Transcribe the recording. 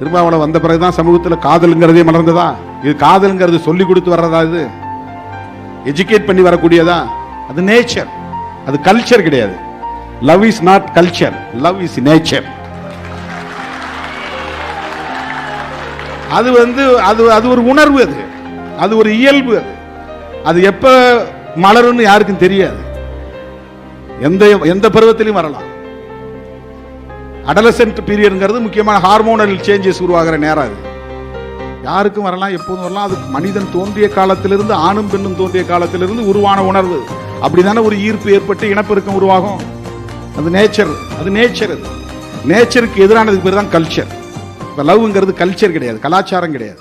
திருமாவளவன் வந்த பிறகுதான் சமூகத்தில் காதலுங்கிறதே மலர்ந்ததா? இது காதலுங்கிறது சொல்லி கொடுத்து வர்றதா? இது எஜுகேட் பண்ணி வரக்கூடியதா? அது நேச்சர், அது கல்ச்சர் கிடையாது. Love is not culture, love is nature. அது அது ஒரு உணர்வு, அது ஒரு இயல்பு. அது எப்ப மலரும்னு யாருக்கும் தெரியாது. எந்த பருவத்திலும் வரலாம். அடலசென்ட் பீரியட்ங்கிறது முக்கியமான ஹார்மோனல் சேஞ்சஸ் உருவாகிற நேரம். அது யாருக்கும் வரலாம், எப்போதும் வரலாம். அது மனிதன் தோன்றிய காலத்திலிருந்து, ஆணும் பெண்ணும் தோன்றிய காலத்திலிருந்து உருவான உணர்வு. அப்படிதானே ஒரு ஈர்ப்பு ஏற்பட்டு இனப்பெருக்கம் உருவாகும். அது நேச்சர், அது நேச்சர். அது நேச்சருக்கு எதிரானதுக்கு பேர் தான் கல்ச்சர். இப்போ லவ்ங்கிறது கல்ச்சர் கிடையாது, கலாச்சாரம் கிடையாது.